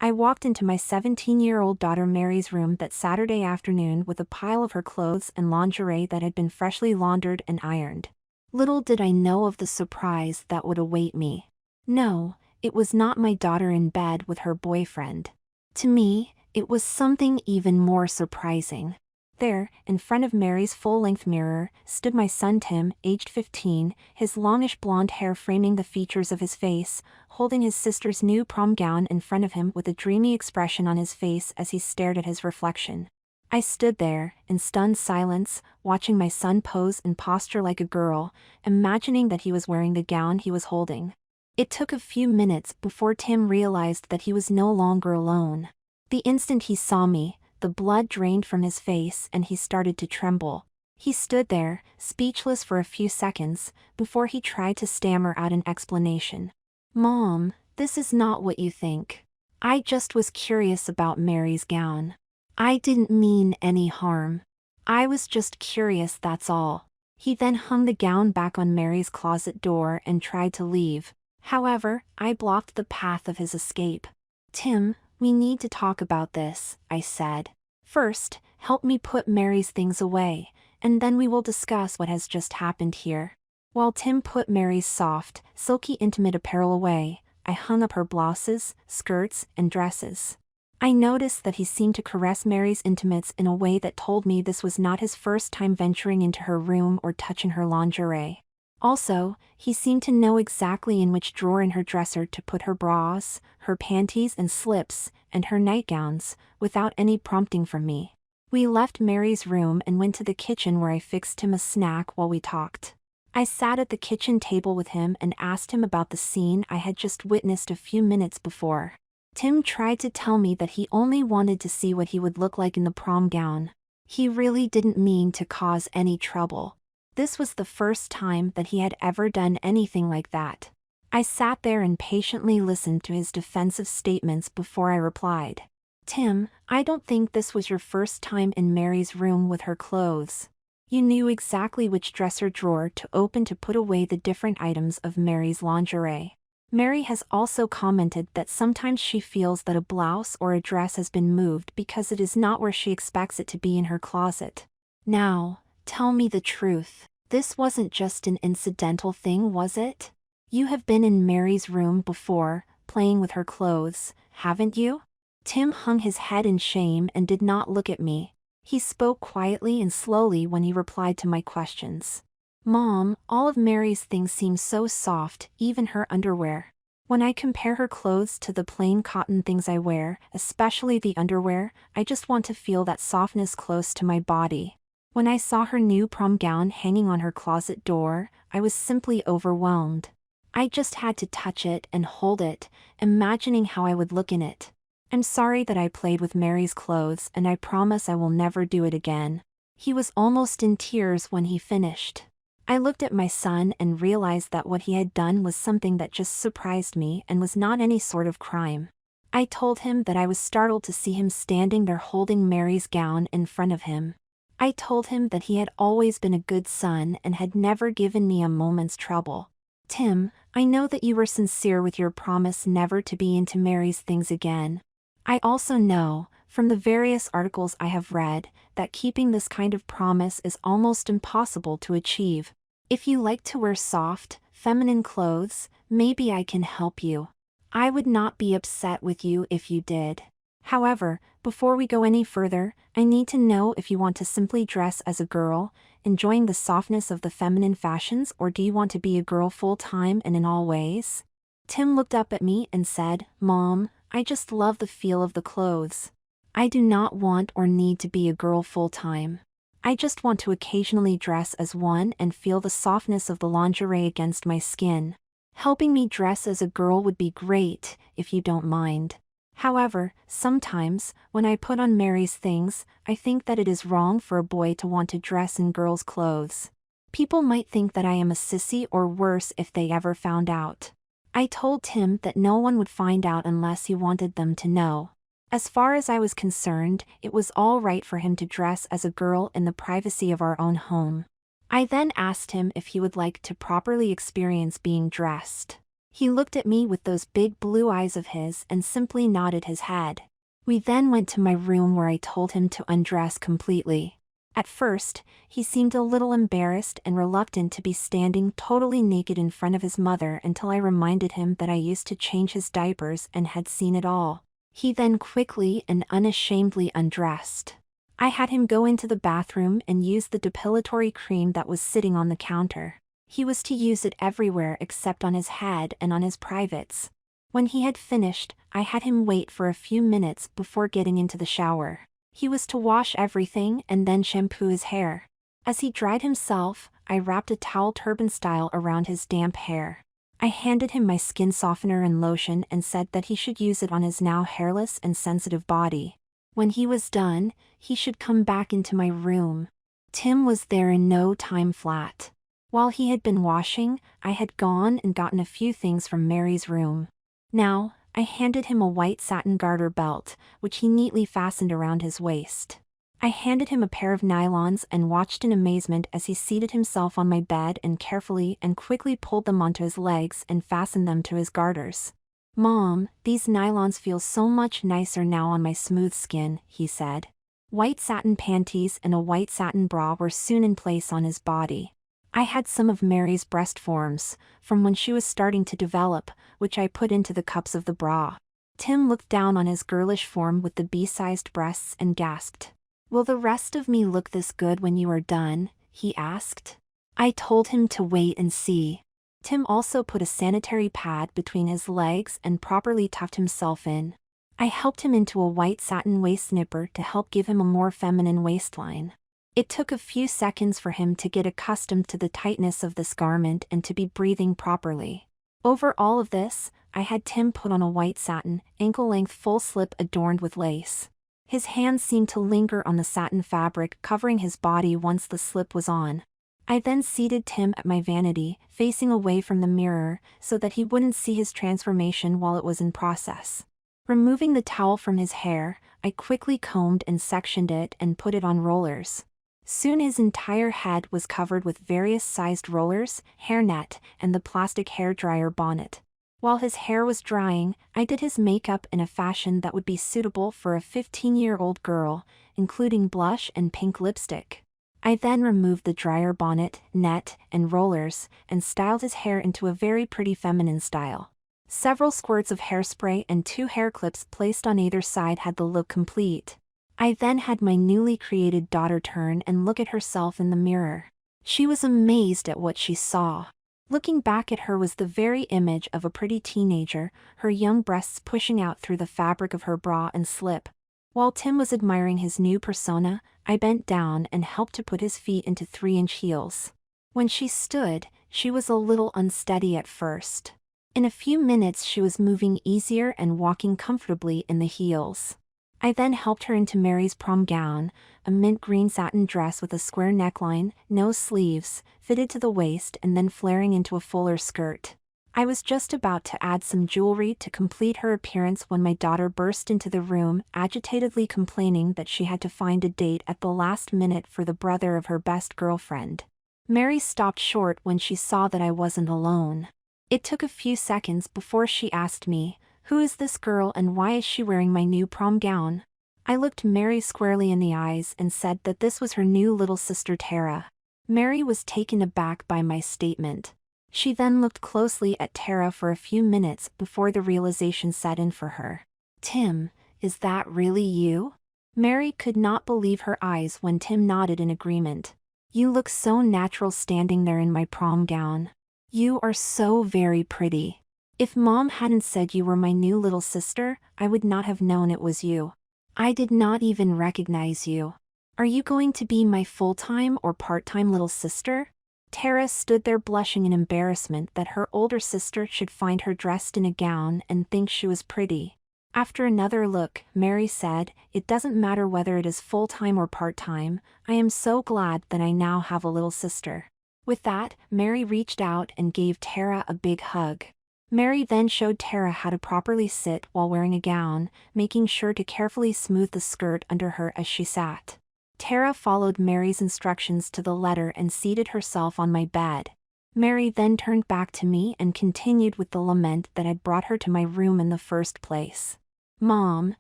I walked into my 17-year-old daughter Mary's room that Saturday afternoon with a pile of her clothes and lingerie that had been freshly laundered and ironed. Little did I know of the surprise that would await me. No, it was not my daughter in bed with her boyfriend. To me, it was something even more surprising. There, in front of Mary's full-length mirror, stood my son Tim, aged 15, his longish blonde hair framing the features of his face, holding his sister's new prom gown in front of him with a dreamy expression on his face as he stared at his reflection. I stood there, in stunned silence, watching my son pose and posture like a girl, imagining that he was wearing the gown he was holding. It took a few minutes before Tim realized that he was no longer alone. The instant he saw me, the blood drained from his face and he started to tremble. He stood there, speechless for a few seconds, before he tried to stammer out an explanation. "Mom, this is not what you think. I just was curious about Mary's gown. I didn't mean any harm. I was just curious, that's all." He then hung the gown back on Mary's closet door and tried to leave. However, I blocked the path of his escape. "Tim, we need to talk about this," I said. "First, help me put Mary's things away, and then we will discuss what has just happened here." While Tim put Mary's soft, silky intimate apparel away, I hung up her blouses, skirts, and dresses. I noticed that he seemed to caress Mary's intimates in a way that told me this was not his first time venturing into her room or touching her lingerie. Also, he seemed to know exactly in which drawer in her dresser to put her bras, her panties and slips, and her nightgowns, without any prompting from me. We left Mary's room and went to the kitchen where I fixed him a snack while we talked. I sat at the kitchen table with him and asked him about the scene I had just witnessed a few minutes before. Tim tried to tell me that he only wanted to see what he would look like in the prom gown. He really didn't mean to cause any trouble. This was the first time that he had ever done anything like that. I sat there and patiently listened to his defensive statements before I replied. "Tim, I don't think this was your first time in Mary's room with her clothes. You knew exactly which dresser drawer to open to put away the different items of Mary's lingerie. Mary has also commented that sometimes she feels that a blouse or a dress has been moved because it is not where she expects it to be in her closet. Now, tell me the truth. This wasn't just an incidental thing, was it? You have been in Mary's room before, playing with her clothes, haven't you?" Tim hung his head in shame and did not look at me. He spoke quietly and slowly when he replied to my questions. "Mom, all of Mary's things seem so soft, even her underwear. When I compare her clothes to the plain cotton things I wear, especially the underwear, I just want to feel that softness close to my body. When I saw her new prom gown hanging on her closet door, I was simply overwhelmed. I just had to touch it and hold it, imagining how I would look in it. I'm sorry that I played with Mary's clothes and I promise I will never do it again." He was almost in tears when he finished. I looked at my son and realized that what he had done was something that just surprised me and was not any sort of crime. I told him that I was startled to see him standing there holding Mary's gown in front of him. I told him that he had always been a good son and had never given me a moment's trouble. "Tim, I know that you were sincere with your promise never to be into Mary's things again. I also know, from the various articles I have read, that keeping this kind of promise is almost impossible to achieve. If you like to wear soft, feminine clothes, maybe I can help you. I would not be upset with you if you did. However, before we go any further, I need to know if you want to simply dress as a girl, enjoying the softness of the feminine fashions, or do you want to be a girl full-time and in all ways?" Tim looked up at me and said, "Mom, I just love the feel of the clothes. I do not want or need to be a girl full-time. I just want to occasionally dress as one and feel the softness of the lingerie against my skin. Helping me dress as a girl would be great, if you don't mind. However, sometimes, when I put on Mary's things, I think that it is wrong for a boy to want to dress in girls' clothes. People might think that I am a sissy or worse if they ever found out." I told Tim that no one would find out unless he wanted them to know. As far as I was concerned, it was all right for him to dress as a girl in the privacy of our own home. I then asked him if he would like to properly experience being dressed. He looked at me with those big blue eyes of his and simply nodded his head. We then went to my room where I told him to undress completely. At first, he seemed a little embarrassed and reluctant to be standing totally naked in front of his mother until I reminded him that I used to change his diapers and had seen it all. He then quickly and unashamedly undressed. I had him go into the bathroom and use the depilatory cream that was sitting on the counter. He was to use it everywhere except on his head and on his privates. When he had finished, I had him wait for a few minutes before getting into the shower. He was to wash everything and then shampoo his hair. As he dried himself, I wrapped a towel turban style around his damp hair. I handed him my skin softener and lotion and said that he should use it on his now hairless and sensitive body. When he was done, he should come back into my room. Tim was there in no time flat. While he had been washing, I had gone and gotten a few things from Mary's room. Now, I handed him a white satin garter belt, which he neatly fastened around his waist. I handed him a pair of nylons and watched in amazement as he seated himself on my bed and carefully and quickly pulled them onto his legs and fastened them to his garters. "Mom, these nylons feel so much nicer now on my smooth skin," he said. White satin panties and a white satin bra were soon in place on his body. I had some of Mary's breast forms, from when she was starting to develop, which I put into the cups of the bra. Tim looked down on his girlish form with the bee-sized breasts and gasped. "Will the rest of me look this good when you are done?" he asked. I told him to wait and see. Tim also put a sanitary pad between his legs and properly tucked himself in. I helped him into a white satin waist snipper to help give him a more feminine waistline. It took a few seconds for him to get accustomed to the tightness of this garment and to be breathing properly. Over all of this, I had Tim put on a white satin, ankle-length full slip adorned with lace. His hands seemed to linger on the satin fabric covering his body once the slip was on. I then seated Tim at my vanity, facing away from the mirror, so that he wouldn't see his transformation while it was in process. Removing the towel from his hair, I quickly combed and sectioned it and put it on rollers. Soon his entire head was covered with various sized rollers, hairnet, and the plastic hairdryer bonnet. While his hair was drying, I did his makeup in a fashion that would be suitable for a 15-year-old girl, including blush and pink lipstick. I then removed the dryer bonnet, net, and rollers, and styled his hair into a very pretty feminine style. Several squirts of hairspray and 2 hair clips placed on either side had the look complete. I then had my newly created daughter turn and look at herself in the mirror. She was amazed at what she saw. Looking back at her was the very image of a pretty teenager, her young breasts pushing out through the fabric of her bra and slip. While Tim was admiring his new persona, I bent down and helped to put his feet into 3-inch heels. When she stood, she was a little unsteady at first. In a few minutes she was moving easier and walking comfortably in the heels. I then helped her into Mary's prom gown, a mint green satin dress with a square neckline, no sleeves, fitted to the waist and then flaring into a fuller skirt. I was just about to add some jewelry to complete her appearance when my daughter burst into the room, agitatedly complaining that she had to find a date at the last minute for the brother of her best girlfriend. Mary stopped short when she saw that I wasn't alone. It took a few seconds before she asked me, "Who is this girl and why is she wearing my new prom gown?" I looked Mary squarely in the eyes and said that this was her new little sister Tara. Mary was taken aback by my statement. She then looked closely at Tara for a few minutes before the realization set in for her. "Tim, is that really you?" Mary could not believe her eyes when Tim nodded in agreement. "You look so natural standing there in my prom gown. You are so very pretty. If Mom hadn't said you were my new little sister, I would not have known it was you. I did not even recognize you. Are you going to be my full-time or part-time little sister?" Tara stood there blushing in embarrassment that her older sister should find her dressed in a gown and think she was pretty. After another look, Mary said, "It doesn't matter whether it is full-time or part-time, I am so glad that I now have a little sister." With that, Mary reached out and gave Tara a big hug. Mary then showed Tara how to properly sit while wearing a gown, making sure to carefully smooth the skirt under her as she sat. Tara followed Mary's instructions to the letter and seated herself on my bed. Mary then turned back to me and continued with the lament that had brought her to my room in the first place. Mom,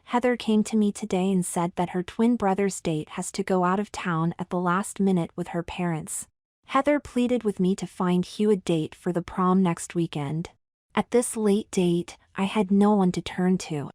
Heather came to me today and said that her twin brother's date has to go out of town at the last minute with her parents. Heather pleaded with me to find Hugh a date for the prom next weekend. At this late date, I had no one to turn to.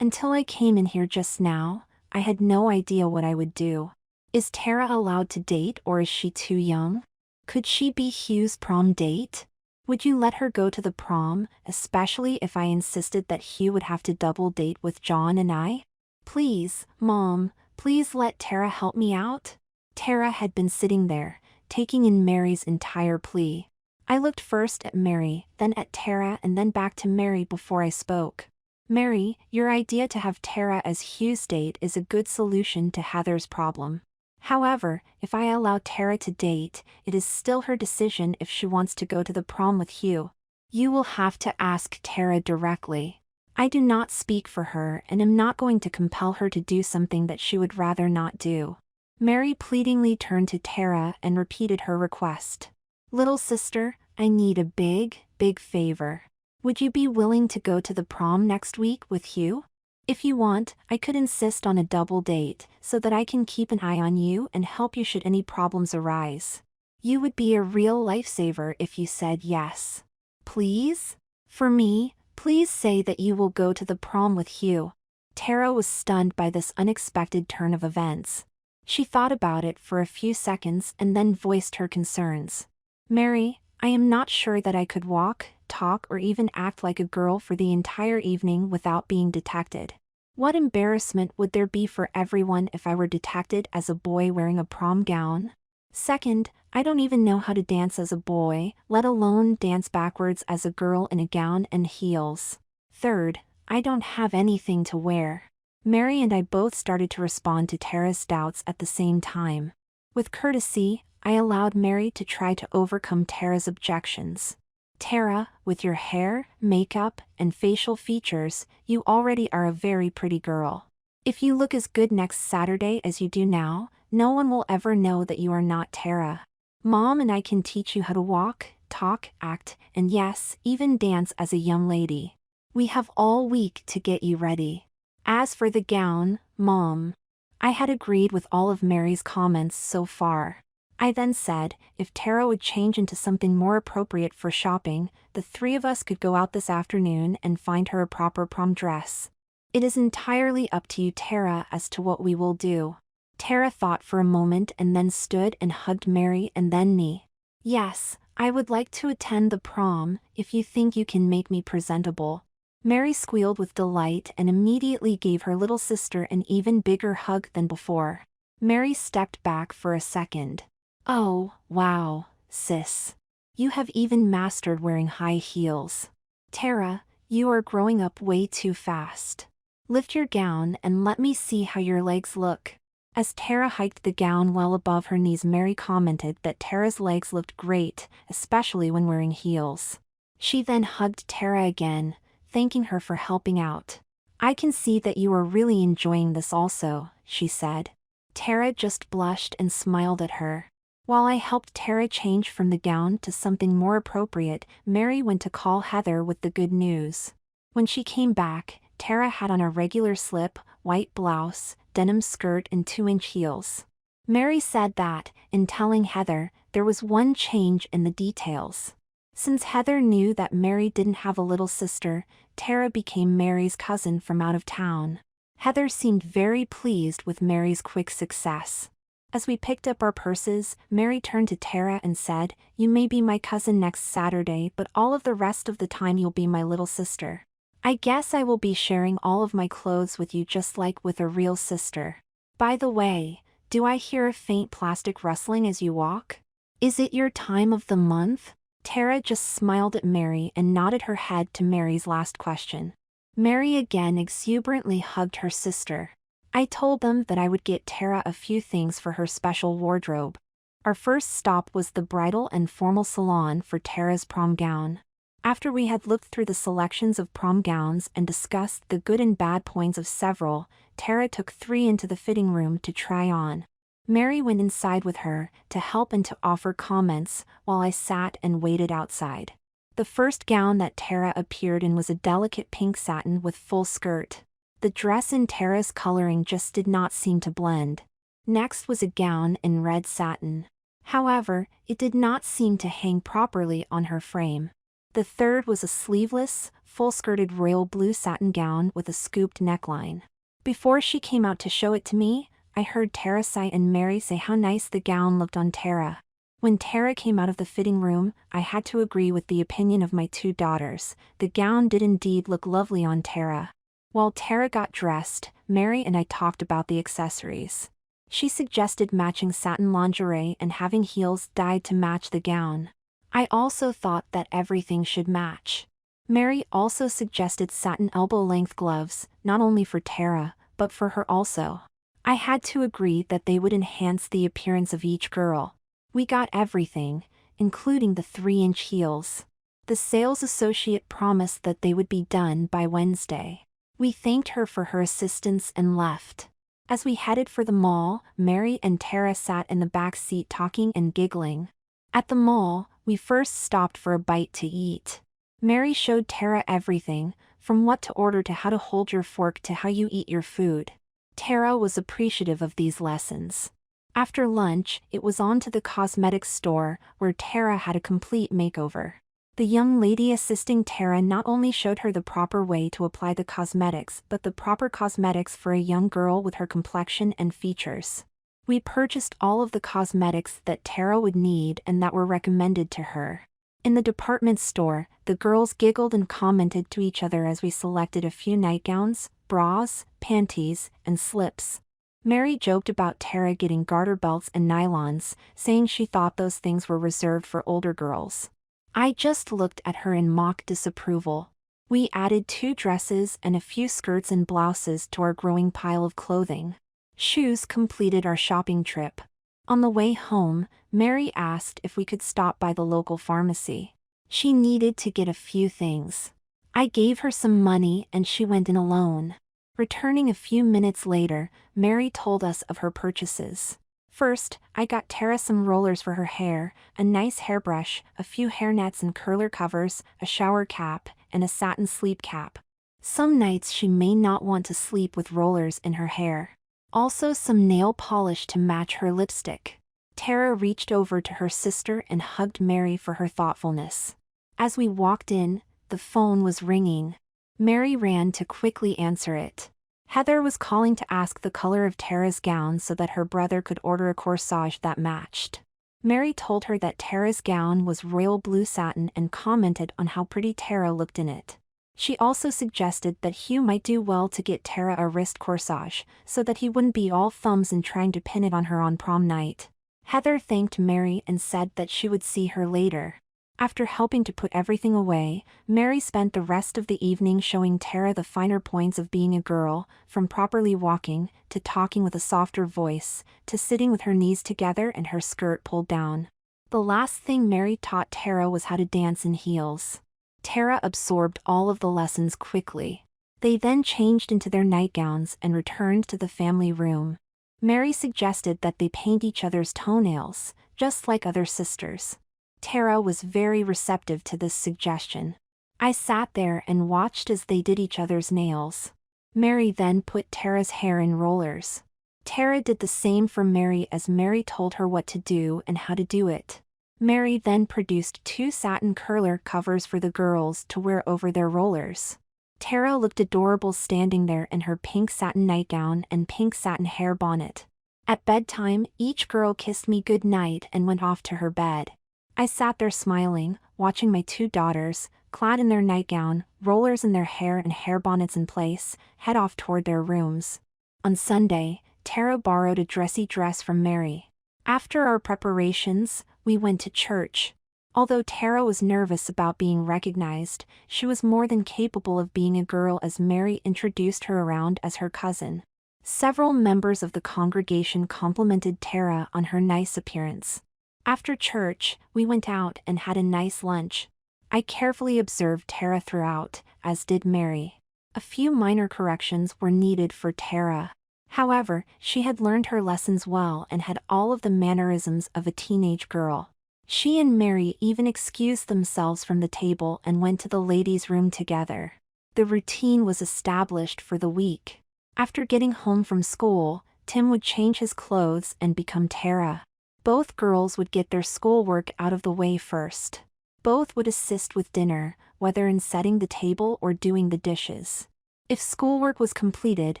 Until I came in here just now, I had no idea what I would do. Is Tara allowed to date or is she too young? Could she be Hugh's prom date? Would you let her go to the prom, especially if I insisted that Hugh would have to double date with John and I? Please, Mom, please let Tara help me out. Tara had been sitting there, taking in Mary's entire plea. I looked first at Mary, then at Tara and then back to Mary before I spoke. Mary, your idea to have Tara as Hugh's date is a good solution to Heather's problem. However, if I allow Tara to date, it is still her decision if she wants to go to the prom with Hugh. You will have to ask Tara directly. I do not speak for her and am not going to compel her to do something that she would rather not do. Mary pleadingly turned to Tara and repeated her request. Little sister, I need a big favor. Would you be willing to go to the prom next week with Hugh? If you want, I could insist on a double date, so that I can keep an eye on you and help you should any problems arise. You would be a real lifesaver if you said yes. Please? For me, please say that you will go to the prom with Hugh. Tara was stunned by this unexpected turn of events. She thought about it for a few seconds and then voiced her concerns. Mary, I am not sure that I could walk, talk or even act like a girl for the entire evening without being detected. What embarrassment would there be for everyone if I were detected as a boy wearing a prom gown? Second, I don't even know how to dance as a boy, let alone dance backwards as a girl in a gown and heels. Third, I don't have anything to wear. Mary and I both started to respond to Tara's doubts at the same time. With courtesy, I allowed Mary to try to overcome Tara's objections. Tara, with your hair, makeup, and facial features, you already are a very pretty girl. If you look as good next Saturday as you do now, no one will ever know that you are not Tara. Mom and I can teach you how to walk, talk, act, and yes, even dance as a young lady. We have all week to get you ready. As for the gown, Mom, I had agreed with all of Mary's comments so far. I then said, if Tara would change into something more appropriate for shopping, the three of us could go out this afternoon and find her a proper prom dress. It is entirely up to you, Tara, as to what we will do. Tara thought for a moment and then stood and hugged Mary and then me. Yes, I would like to attend the prom, if you think you can make me presentable. Mary squealed with delight and immediately gave her little sister an even bigger hug than before. Mary stepped back for a second. Oh, wow, sis. You have even mastered wearing high heels. Tara, you are growing up way too fast. Lift your gown and let me see how your legs look. As Tara hiked the gown well above her knees, Mary commented that Tara's legs looked great, especially when wearing heels. She then hugged Tara again, thanking her for helping out. I can see that you are really enjoying this also, she said. Tara just blushed and smiled at her. While I helped Tara change from the gown to something more appropriate, Mary went to call Heather with the good news. When she came back, Tara had on a regular slip, white blouse, denim skirt and 2-inch heels. Mary said that, in telling Heather, there was one change in the details. Since Heather knew that Mary didn't have a little sister, Tara became Mary's cousin from out of town. Heather seemed very pleased with Mary's quick success. As we picked up our purses, Mary turned to Tara and said, "You may be my cousin next Saturday, but all of the rest of the time you'll be my little sister. I guess I will be sharing all of my clothes with you just like with a real sister. By the way, do I hear a faint plastic rustling as you walk? Is it your time of the month?" Tara just smiled at Mary and nodded her head to Mary's last question. Mary again exuberantly hugged her sister. I told them that I would get Tara a few things for her special wardrobe. Our first stop was the bridal and formal salon for Tara's prom gown. After we had looked through the selections of prom gowns and discussed the good and bad points of several, Tara took 3 into the fitting room to try on. Mary went inside with her to help and to offer comments while I sat and waited outside. The first gown that Tara appeared in was a delicate pink satin with full skirt. The dress in Tara's coloring just did not seem to blend. Next was a gown in red satin. However, it did not seem to hang properly on her frame. The third was a sleeveless, full-skirted royal blue satin gown with a scooped neckline. Before she came out to show it to me, I heard Tara sigh and Mary say how nice the gown looked on Tara. When Tara came out of the fitting room, I had to agree with the opinion of my two daughters. The gown did indeed look lovely on Tara. While Tara got dressed, Mary and I talked about the accessories. She suggested matching satin lingerie and having heels dyed to match the gown. I also thought that everything should match. Mary also suggested satin elbow-length gloves, not only for Tara, but for her also. I had to agree that they would enhance the appearance of each girl. We got everything, including the 3-inch heels. The sales associate promised that they would be done by Wednesday. We thanked her for her assistance and left. As we headed for the mall, Mary and Tara sat in the back seat talking and giggling. At the mall, we first stopped for a bite to eat. Mary showed Tara everything, from what to order to how to hold your fork to how you eat your food. Tara was appreciative of these lessons. After lunch, it was on to the cosmetics store, where Tara had a complete makeover. The young lady assisting Tara not only showed her the proper way to apply the cosmetics but the proper cosmetics for a young girl with her complexion and features. We purchased all of the cosmetics that Tara would need and that were recommended to her. In the department store, the girls giggled and commented to each other as we selected a few nightgowns, bras, panties, and slips. Mary joked about Tara getting garter belts and nylons, saying she thought those things were reserved for older girls. I just looked at her in mock disapproval. We added 2 dresses and a few skirts and blouses to our growing pile of clothing. Shoes completed our shopping trip. On the way home, Mary asked if we could stop by the local pharmacy. She needed to get a few things. I gave her some money and she went in alone. Returning a few minutes later, Mary told us of her purchases. First, I got Tara some rollers for her hair, a nice hairbrush, a few hairnets and curler covers, a shower cap, and a satin sleep cap. Some nights she may not want to sleep with rollers in her hair. Also some nail polish to match her lipstick. Tara reached over to her sister and hugged Mary for her thoughtfulness. As we walked in, the phone was ringing. Mary ran to quickly answer it. Heather was calling to ask the color of Tara's gown so that her brother could order a corsage that matched. Mary told her that Tara's gown was royal blue satin and commented on how pretty Tara looked in it. She also suggested that Hugh might do well to get Tara a wrist corsage, so that he wouldn't be all thumbs and trying to pin it on her on prom night. Heather thanked Mary and said that she would see her later. After helping to put everything away, Mary spent the rest of the evening showing Tara the finer points of being a girl, from properly walking, to talking with a softer voice, to sitting with her knees together and her skirt pulled down. The last thing Mary taught Tara was how to dance in heels. Tara absorbed all of the lessons quickly. They then changed into their nightgowns and returned to the family room. Mary suggested that they paint each other's toenails, just like other sisters. Tara was very receptive to this suggestion. I sat there and watched as they did each other's nails. Mary then put Tara's hair in rollers. Tara did the same for Mary as Mary told her what to do and how to do it. Mary then produced 2 satin curler covers for the girls to wear over their rollers. Tara looked adorable standing there in her pink satin nightgown and pink satin hair bonnet. At bedtime, each girl kissed me good night and went off to her bed. I sat there smiling, watching my 2 daughters, clad in their nightgown, rollers in their hair and hair bonnets in place, head off toward their rooms. On Sunday, Tara borrowed a dressy dress from Mary. After our preparations, we went to church. Although Tara was nervous about being recognized, she was more than capable of being a girl as Mary introduced her around as her cousin. Several members of the congregation complimented Tara on her nice appearance. After church, we went out and had a nice lunch. I carefully observed Tara throughout, as did Mary. A few minor corrections were needed for Tara. However, she had learned her lessons well and had all of the mannerisms of a teenage girl. She and Mary even excused themselves from the table and went to the ladies' room together. The routine was established for the week. After getting home from school, Tim would change his clothes and become Tara. Both girls would get their schoolwork out of the way first. Both would assist with dinner, whether in setting the table or doing the dishes. If schoolwork was completed,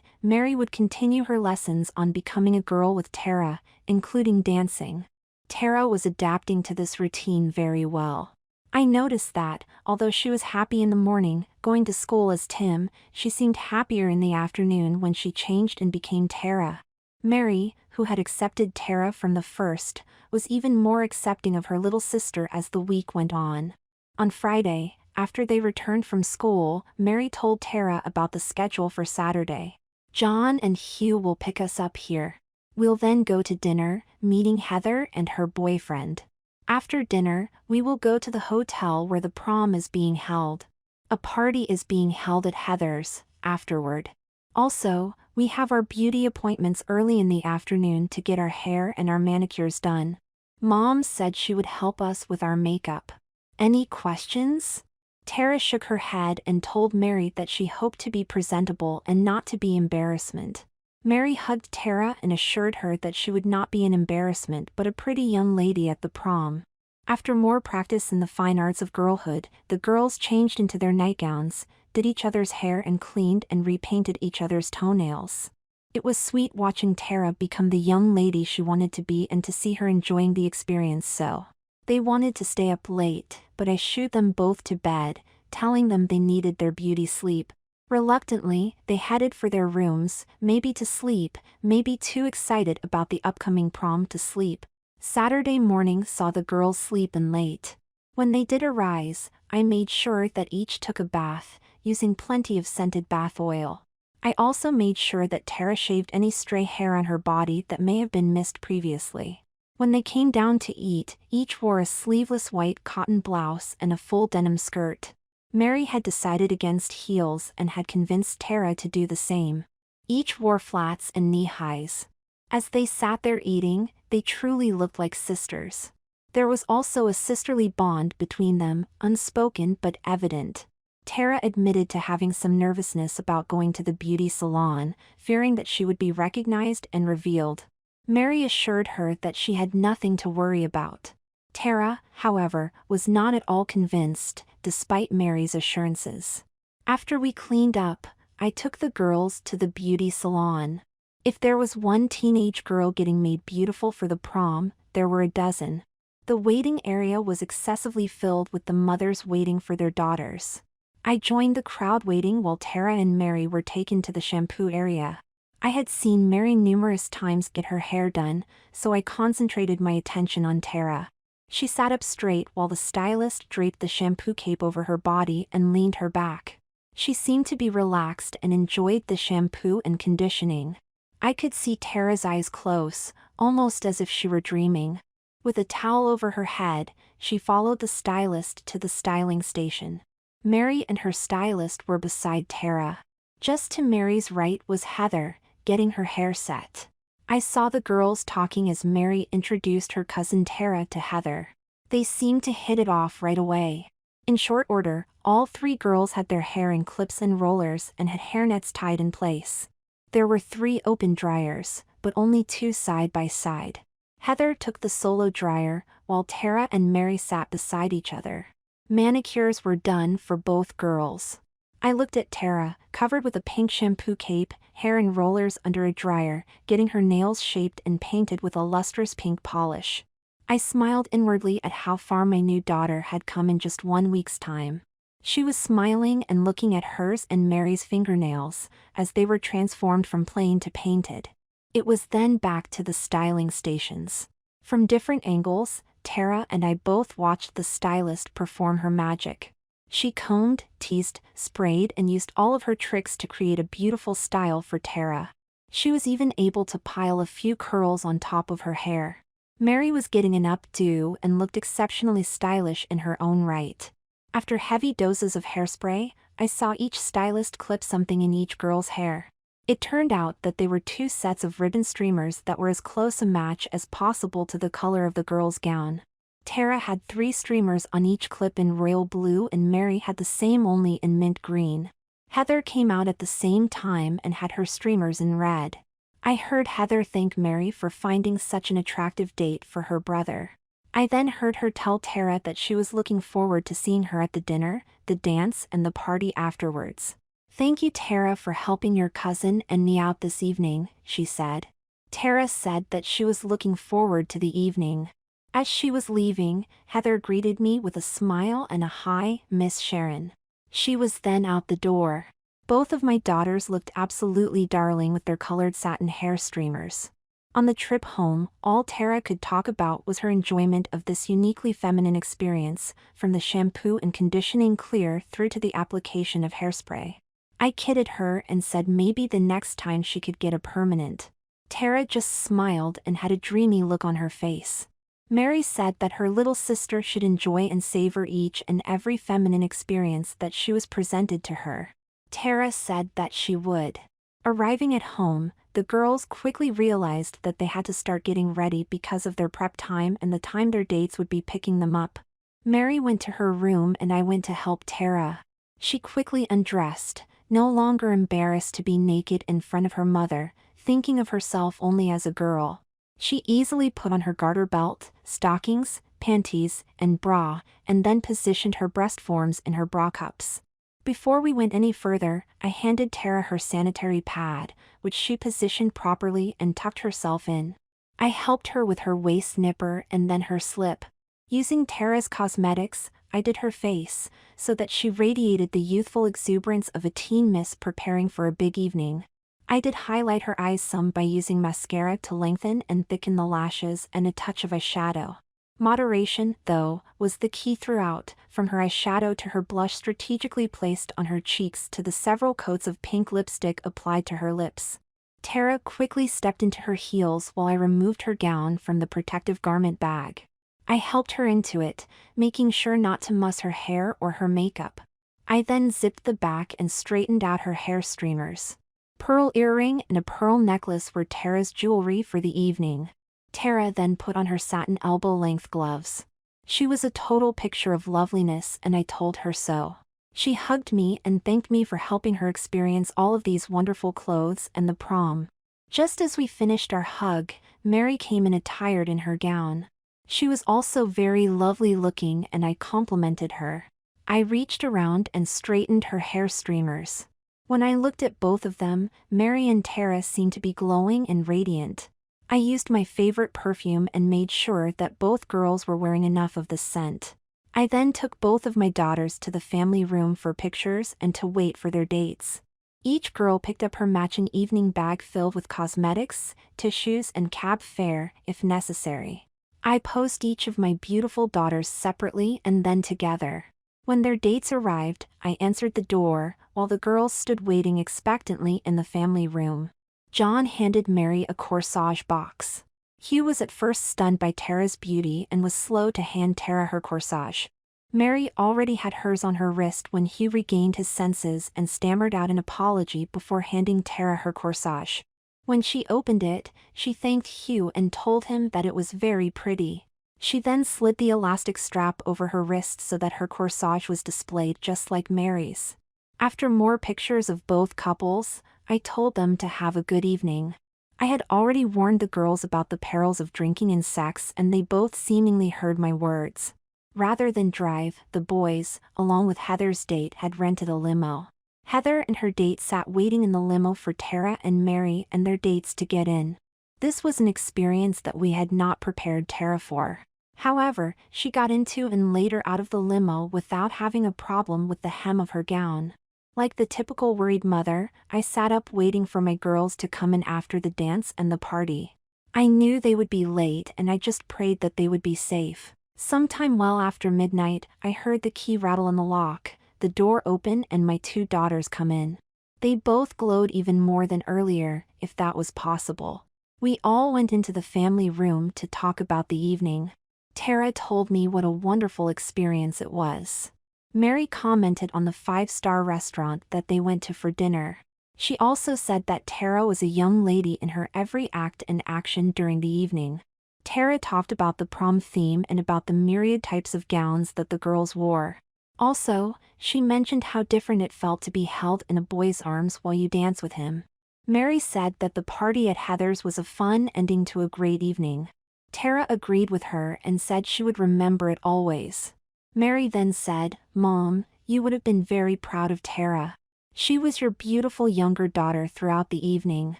Mary would continue her lessons on becoming a girl with Tara, including dancing. Tara was adapting to this routine very well. I noticed that, although she was happy in the morning, going to school as Tim, she seemed happier in the afternoon when she changed and became Tara. Mary, who had accepted Tara from the first, was even more accepting of her little sister as the week went on. On Friday, after they returned from school, Mary told Tara about the schedule for Saturday. "John and Hugh will pick us up here. We'll then go to dinner, meeting Heather and her boyfriend. After dinner, we will go to the hotel where the prom is being held. A party is being held at Heather's afterward. Also, we have our beauty appointments early in the afternoon to get our hair and our manicures done. Mom said she would help us with our makeup. Any questions?" Tara shook her head and told Mary that she hoped to be presentable and not to be embarrassment. Mary hugged Tara and assured her that she would not be an embarrassment but a pretty young lady at the prom. After more practice in the fine arts of girlhood, the girls changed into their nightgowns, did each other's hair and cleaned and repainted each other's toenails. It was sweet watching Tara become the young lady she wanted to be and to see her enjoying the experience so. They wanted to stay up late, but I shooed them both to bed, telling them they needed their beauty sleep. Reluctantly, they headed for their rooms, maybe to sleep, maybe too excited about the upcoming prom to sleep. Saturday morning saw the girls sleep in late. When they did arise, I made sure that each took a bath, using plenty of scented bath oil. I also made sure that Tara shaved any stray hair on her body that may have been missed previously. When they came down to eat, each wore a sleeveless white cotton blouse and a full denim skirt. Mary had decided against heels and had convinced Tara to do the same. Each wore flats and knee-highs. As they sat there eating, they truly looked like sisters. There was also a sisterly bond between them, unspoken but evident. Tara admitted to having some nervousness about going to the beauty salon, fearing that she would be recognized and revealed. Mary assured her that she had nothing to worry about. Tara, however, was not at all convinced, despite Mary's assurances. After we cleaned up, I took the girls to the beauty salon. If there was one teenage girl getting made beautiful for the prom, there were a dozen. The waiting area was excessively filled with the mothers waiting for their daughters. I joined the crowd waiting while Tara and Mary were taken to the shampoo area. I had seen Mary numerous times get her hair done, so I concentrated my attention on Tara. She sat up straight while the stylist draped the shampoo cape over her body and leaned her back. She seemed to be relaxed and enjoyed the shampoo and conditioning. I could see Tara's eyes close, almost as if she were dreaming. With a towel over her head, she followed the stylist to the styling station. Mary and her stylist were beside Tara. Just to Mary's right was Heather, getting her hair set. I saw the girls talking as Mary introduced her cousin Tara to Heather. They seemed to hit it off right away. In short order, all three girls had their hair in clips and rollers and had hairnets tied in place. There were 3 open dryers, but only 2 side by side. Heather took the solo dryer, while Tara and Mary sat beside each other. Manicures were done for both girls. I looked at Tara, covered with a pink shampoo cape, hair in rollers under a dryer, getting her nails shaped and painted with a lustrous pink polish. I smiled inwardly at how far my new daughter had come in just 1 week's time. She was smiling and looking at hers and Mary's fingernails, as they were transformed from plain to painted. It was then back to the styling stations. From different angles, Tara and I both watched the stylist perform her magic. She combed, teased, sprayed and used all of her tricks to create a beautiful style for Tara. She was even able to pile a few curls on top of her hair. Mary was getting an updo and looked exceptionally stylish in her own right. After heavy doses of hairspray, I saw each stylist clip something in each girl's hair. It turned out that they were two sets of ribbon streamers that were as close a match as possible to the color of the girl's gown. Tara had 3 streamers on each clip in royal blue and Mary had the same only in mint green. Heather came out at the same time and had her streamers in red. I heard Heather thank Mary for finding such an attractive date for her brother. I then heard her tell Tara that she was looking forward to seeing her at the dinner, the dance and the party afterwards. "Thank you, Tara, for helping your cousin and me out this evening," she said. Tara said that she was looking forward to the evening. As she was leaving, Heather greeted me with a smile and a "Hi, Miss Sharon." She was then out the door. Both of my daughters looked absolutely darling with their colored satin hair streamers. On the trip home, all Tara could talk about was her enjoyment of this uniquely feminine experience, from the shampoo and conditioning clear through to the application of hairspray. I kidded her and said maybe the next time she could get a permanent. Tara just smiled and had a dreamy look on her face. Mary said that her little sister should enjoy and savor each and every feminine experience that she was presented to her. Tara said that she would. Arriving at home, the girls quickly realized that they had to start getting ready because of their prep time and the time their dates would be picking them up. Mary went to her room and I went to help Tara. She quickly undressed, no longer embarrassed to be naked in front of her mother, thinking of herself only as a girl. She easily put on her garter belt, stockings, panties, and bra, and then positioned her breast forms in her bra cups. Before we went any further, I handed Tara her sanitary pad, which she positioned properly and tucked herself in. I helped her with her waist nipper and then her slip. Using Tara's cosmetics, I did her face, so that she radiated the youthful exuberance of a teen miss preparing for a big evening. I did highlight her eyes some by using mascara to lengthen and thicken the lashes and a touch of eyeshadow. Moderation, though, was the key throughout, from her eyeshadow to her blush strategically placed on her cheeks to the several coats of pink lipstick applied to her lips. Tara quickly stepped into her heels while I removed her gown from the protective garment bag. I helped her into it, making sure not to muss her hair or her makeup. I then zipped the back and straightened out her hair streamers. Pearl earring and a pearl necklace were Tara's jewelry for the evening. Tara then put on her satin elbow-length gloves. She was a total picture of loveliness and I told her so. She hugged me and thanked me for helping her experience all of these wonderful clothes and the prom. Just as we finished our hug, Mary came in attired in her gown. She was also very lovely looking and I complimented her. I reached around and straightened her hair streamers. When I looked at both of them, Mary and Tara seemed to be glowing and radiant. I used my favorite perfume and made sure that both girls were wearing enough of the scent. I then took both of my daughters to the family room for pictures and to wait for their dates. Each girl picked up her matching evening bag filled with cosmetics, tissues and cab fare, if necessary. I posed each of my beautiful daughters separately and then together. When their dates arrived, I answered the door, while the girls stood waiting expectantly in the family room. John handed Mary a corsage box. Hugh was at first stunned by Tara's beauty and was slow to hand Tara her corsage. Mary already had hers on her wrist when Hugh regained his senses and stammered out an apology before handing Tara her corsage. When she opened it, she thanked Hugh and told him that it was very pretty. She then slid the elastic strap over her wrist so that her corsage was displayed just like Mary's. After more pictures of both couples, I told them to have a good evening. I had already warned the girls about the perils of drinking and sex and they both seemingly heard my words. Rather than drive, the boys, along with Heather's date, had rented a limo. Heather and her date sat waiting in the limo for Tara and Mary and their dates to get in. This was an experience that we had not prepared Tara for. However, she got into and later out of the limo without having a problem with the hem of her gown. Like the typical worried mother, I sat up waiting for my girls to come in after the dance and the party. I knew they would be late and I just prayed that they would be safe. Sometime well after midnight, I heard the key rattle in the lock, the door open and my 2 daughters come in. They both glowed even more than earlier, if that was possible. We all went into the family room to talk about the evening. Tara told me what a wonderful experience it was. Mary commented on the 5-star restaurant that they went to for dinner. She also said that Tara was a young lady in her every act and action during the evening. Tara talked about the prom theme and about the myriad types of gowns that the girls wore. Also, she mentioned how different it felt to be held in a boy's arms while you dance with him. Mary said that the party at Heather's was a fun ending to a great evening. Tara agreed with her and said she would remember it always. Mary then said, "Mom, you would have been very proud of Tara. She was your beautiful younger daughter throughout the evening."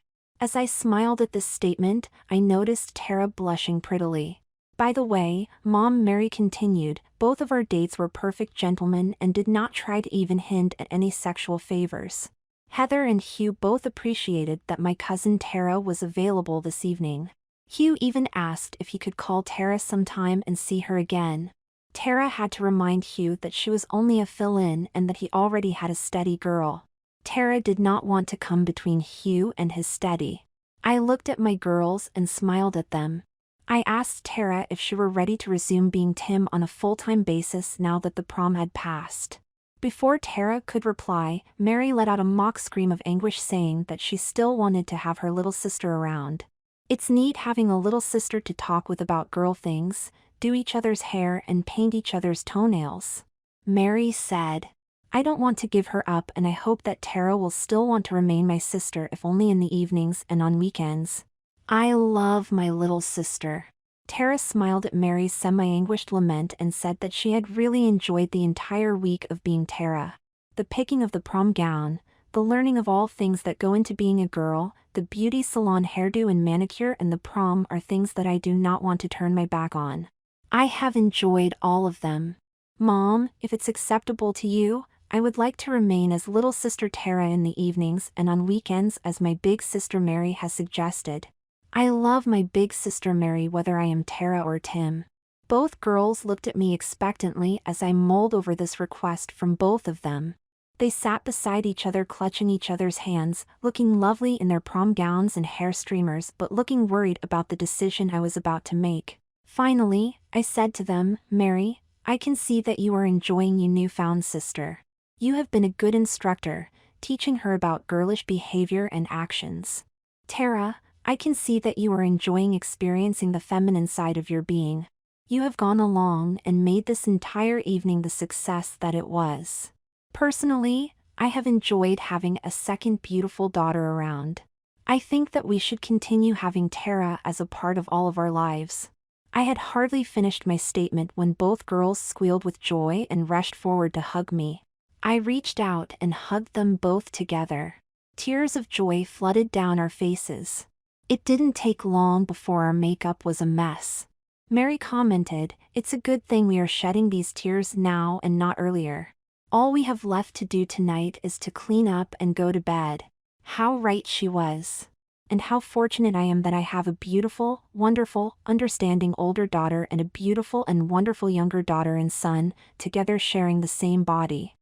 As I smiled at this statement, I noticed Tara blushing prettily. "By the way, Mom," Mary continued, "both of our dates were perfect gentlemen and did not try to even hint at any sexual favors. Heather and Hugh both appreciated that my cousin Tara was available this evening. Hugh even asked if he could call Tara sometime and see her again. Tara had to remind Hugh that she was only a fill-in and that he already had a steady girl. Tara did not want to come between Hugh and his steady. I looked at my girls and smiled at them. I asked Tara if she were ready to resume being Tim on a full-time basis now that the prom had passed. Before Tara could reply, Mary let out a mock scream of anguish, saying that she still wanted to have her little sister around. It's neat having a little sister to talk with about girl things, do each other's hair and paint each other's toenails. Mary said, "I don't want to give her up, and I hope that Tara will still want to remain my sister, if only in the evenings and on weekends. I love my little sister." Tara smiled at Mary's semi-anguished lament and said that she had really enjoyed the entire week of being Tara. The picking of the prom gown, the learning of all things that go into being a girl, the beauty salon hairdo and manicure, and the prom are things that I do not want to turn my back on. I have enjoyed all of them. Mom, if it's acceptable to you, I would like to remain as little sister Tara in the evenings and on weekends as my big sister Mary has suggested. I love my big sister Mary whether I am Tara or Tim. Both girls looked at me expectantly as I mulled over this request from both of them. They sat beside each other clutching each other's hands, looking lovely in their prom gowns and hair streamers but looking worried about the decision I was about to make. Finally, I said to them, "Mary, I can see that you are enjoying your newfound sister. You have been a good instructor, teaching her about girlish behavior and actions. Tara, I can see that you are enjoying experiencing the feminine side of your being. You have gone along and made this entire evening the success that it was. Personally, I have enjoyed having a second beautiful daughter around. I think that we should continue having Tara as a part of all of our lives." I had hardly finished my statement when both girls squealed with joy and rushed forward to hug me. I reached out and hugged them both together. Tears of joy flooded down our faces. It didn't take long before our makeup was a mess. Mary commented, "It's a good thing we are shedding these tears now and not earlier. All we have left to do tonight is to clean up and go to bed." How right she was. And how fortunate I am that I have a beautiful, wonderful, understanding older daughter and a beautiful and wonderful younger daughter and son, together sharing the same body.